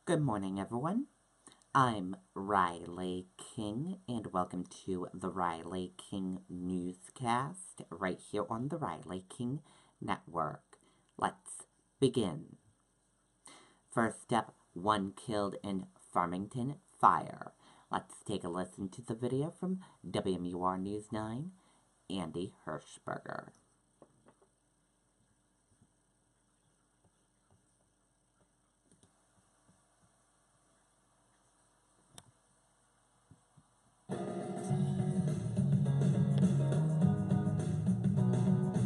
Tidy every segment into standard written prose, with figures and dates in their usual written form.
Good morning, everyone. I'm Riley King, and welcome to the Riley King Newscast right here on the Riley King Network. Let's begin. First up, one killed in Farmington fire. Let's take a listen to the video from WMUR News 9, Andy Hirschberger.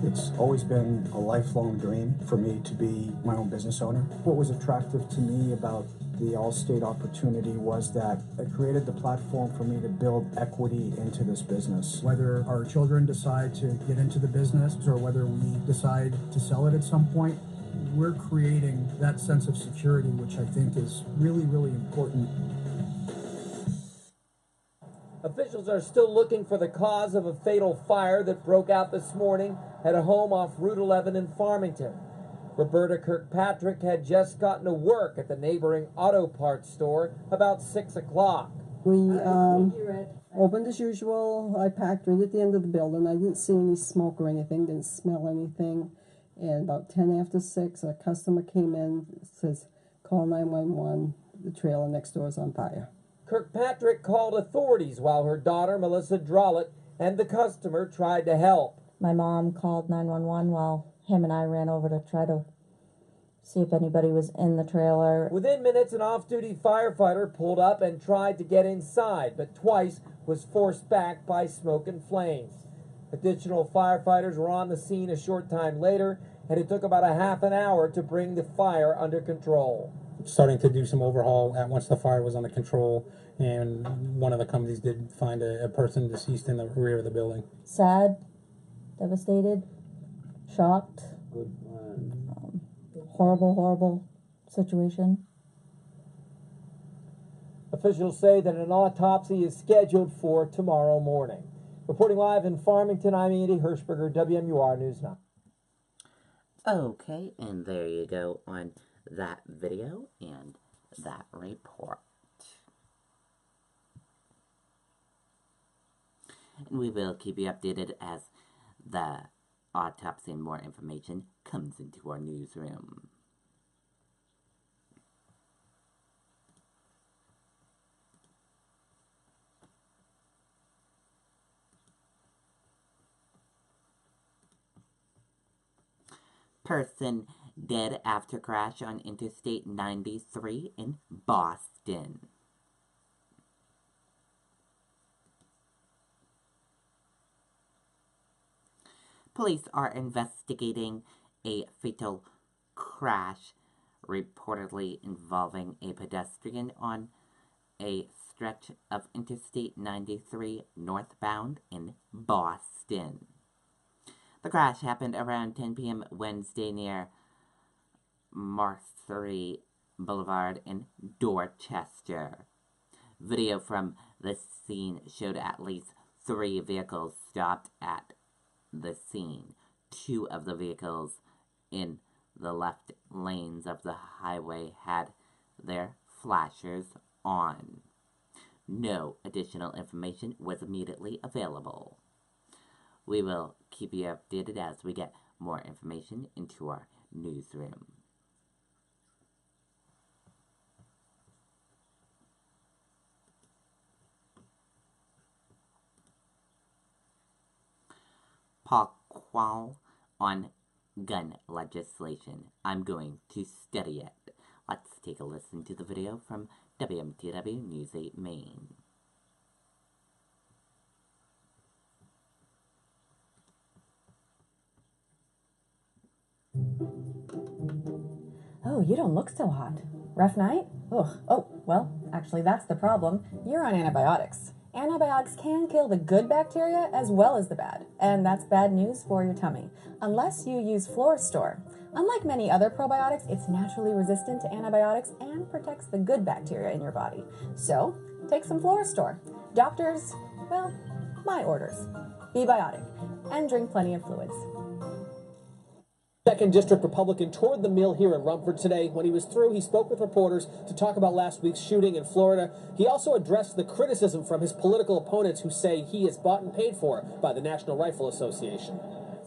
It's always been a lifelong dream for me to be my own business owner. What was attractive to me about the Allstate opportunity was that it created the platform for me to build equity into this business. Whether our children decide to get into the business or whether we decide to sell it at some point, we're creating that sense of security, which I think is really, really important. Officials are still looking for the cause of a fatal fire that broke out this morning at a home off Route 11 in Farmington. Roberta Kirkpatrick had just gotten to work at the neighboring auto parts store about 6 o'clock. We opened as usual. I packed right at the end of the building. I didn't see any smoke or anything, didn't smell anything. And about 10 after 6, a customer came in, says, call 911, the trailer next door is on fire. Kirkpatrick called authorities while her daughter, Melissa Drollett, and the customer tried to help. My mom called 911 while him and I ran over to try to see if anybody was in the trailer. Within minutes, an off-duty firefighter pulled up and tried to get inside, but twice was forced back by smoke and flames. Additional firefighters were on the scene a short time later, and it took about a half an hour to bring the fire under control. Starting to do some overhaul once the fire was under control, and one of the companies did find a person deceased in the rear of the building. Sad, devastated, shocked. Horrible situation. Officials say that an autopsy is scheduled for tomorrow morning. Reporting live in Farmington, I'm Andy Hirschberger, WMUR News 9. Okay, and there you go on that video and that report. And we will keep you updated as the autopsy and more information comes into our newsroom. Person dead after crash on Interstate 93 in Boston. Police are investigating a fatal crash reportedly involving a pedestrian on a stretch of Interstate 93 northbound in Boston. The crash happened around 10 p.m. Wednesday near Marthery Boulevard in Dorchester. Video from the scene showed at least 3 vehicles stopped at the scene. 2 of the vehicles in the left lanes of the highway had their flashers on. No additional information was immediately available. We will keep you updated as we get more information into our newsroom. Qual on gun legislation. I'm going to study it. Let's take a listen to the video from WMTW News 8 Maine. Oh, you don't look so hot. Rough night? Ugh. Oh, well, actually that's the problem. You're on antibiotics. Antibiotics can kill the good bacteria as well as the bad, and that's bad news for your tummy, unless you use Florastor. Unlike many other probiotics, it's naturally resistant to antibiotics and protects the good bacteria in your body. So, take some Florastor. Doctors, well, my orders. Be biotic, and drink plenty of fluids. Second District Republican toured the mill here in Rumford today. When he was through, he spoke with reporters to talk about last week's shooting in Florida. He also addressed the criticism from his political opponents who say he is bought and paid for by the National Rifle Association.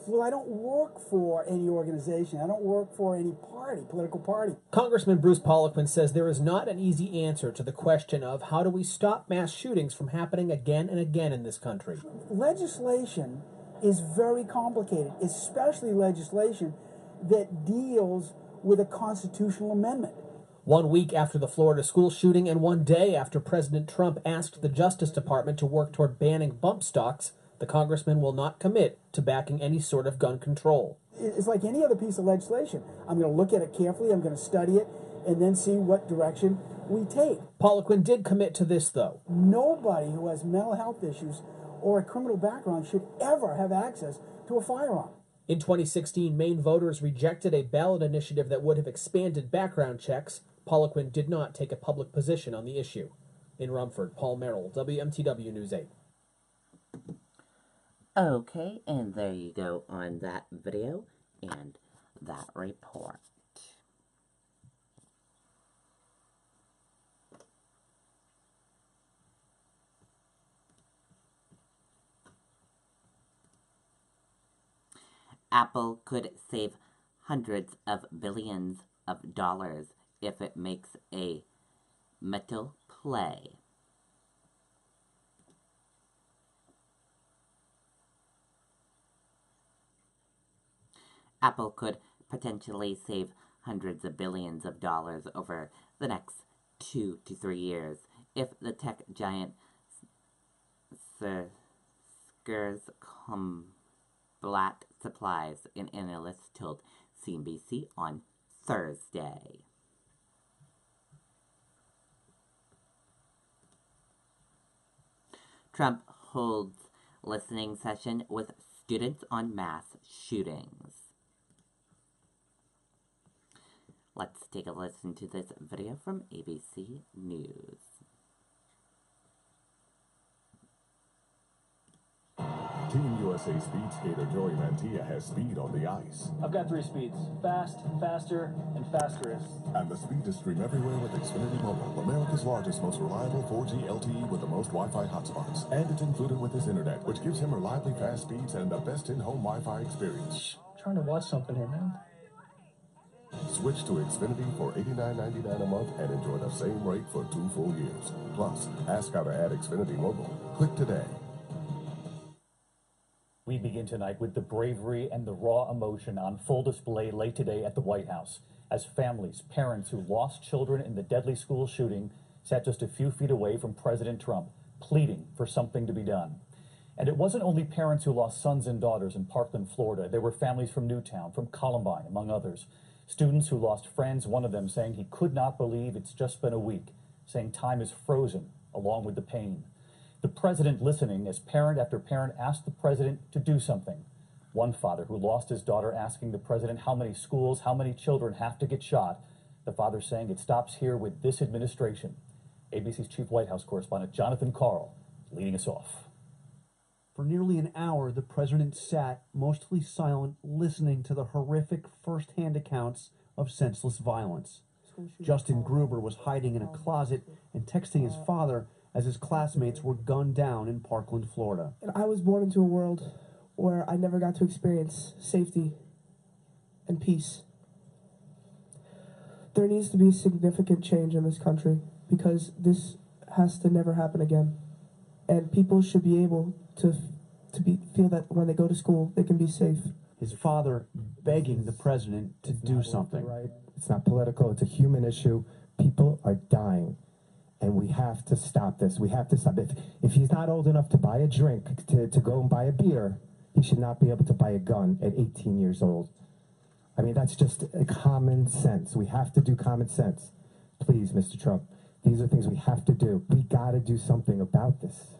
Well, I don't work for any organization. I don't work for any party, political party. Congressman Bruce Poliquin says there is not an easy answer to the question of how do we stop mass shootings from happening again and again in this country. Legislation is very complicated, especially legislation that deals with a constitutional amendment. 1 week after the Florida school shooting and 1 day after President Trump asked the Justice Department to work toward banning bump stocks, the congressman will not commit to backing any sort of gun control. It's like any other piece of legislation. I'm going to look at it carefully, I'm going to study it, and then see what direction we take. Poliquin did commit to this, though. Nobody who has mental health issues or a criminal background should ever have access to a firearm. In 2016, Maine voters rejected a ballot initiative that would have expanded background checks. Poliquin did not take a public position on the issue. In Rumford, Paul Merrill, WMTW News 8. Okay, and there you go on that video and that report. Apple could save hundreds of billions of dollars if it makes a metal play. Apple could potentially save hundreds of billions of dollars over the next 2 to 3 years if the tech giant secures combat supplies, an analyst told CNBC on Thursday. Trump holds listening session with students on mass shootings. Let's take a listen to this video from ABC News. Team USA speed skater Joey Mantilla has speed on the ice. I've got 3 speeds. Fast, faster, and faster is. And the speed to stream everywhere with Xfinity Mobile, America's largest, most reliable 4G LTE with the most Wi-Fi hotspots. And it's included with his internet, which gives him reliably fast speeds and the best in-home Wi-Fi experience. Trying to watch something here, man. Switch to Xfinity for $89.99 a month and enjoy the same rate for 2 full years. Plus, ask how to add Xfinity Mobile. Click today. We begin tonight with the bravery and the raw emotion on full display late today at the White House as families, parents who lost children in the deadly school shooting sat just a few feet away from President Trump, pleading for something to be done. And it wasn't only parents who lost sons and daughters in Parkland, Florida. There were families from Newtown, from Columbine, among others. Students who lost friends, one of them saying he could not believe it's just been a week, saying time is frozen along with the pain. The president listening as parent after parent asked the president to do something. One father who lost his daughter asking the president how many schools, how many children have to get shot. The father saying it stops here with this administration. ABC's chief White House correspondent Jonathan Karl leading us off. For nearly an hour, the president sat, mostly silent, listening to the horrific first-hand accounts of senseless violence. Justin Gruber was hiding in a closet and texting his father as his classmates were gunned down in Parkland, Florida. And I was born into a world where I never got to experience safety and peace. There needs to be a significant change in this country because this has to never happen again. And people should be able to feel that when they go to school, they can be safe. His father begging the president to do something. Right? It's not political. It's a human issue. People are dying. And we have to stop this. We have to stop it. If he's not old enough to buy a drink, to go and buy a beer, he should not be able to buy a gun at 18 years old. I mean, that's just a common sense. We have to do common sense. Please, Mr. Trump, these are things we have to do. We got to do something about this.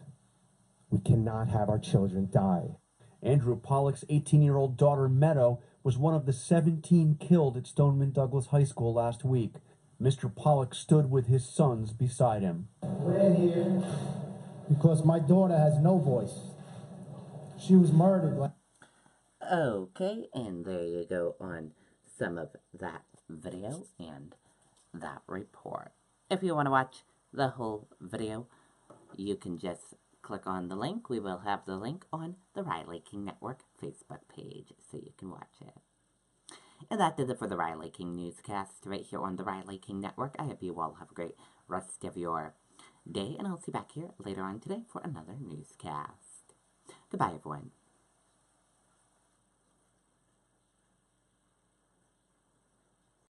We cannot have our children die. Andrew Pollock's 18-year-old daughter, Meadow, was one of the 17 killed at Stoneman Douglas High School last week. Mr. Pollock stood with his sons beside him. We're here because my daughter has no voice. She was murdered. Okay, and there you go on some of that video and that report. If you want to watch the whole video, you can just click on the link. We will have the link on the Riley King Network Facebook page, so you can watch it. And that did it for the Riley King Newscast right here on the Riley King Network. I hope you all have a great rest of your day, and I'll see you back here later on today for another newscast. Goodbye, everyone.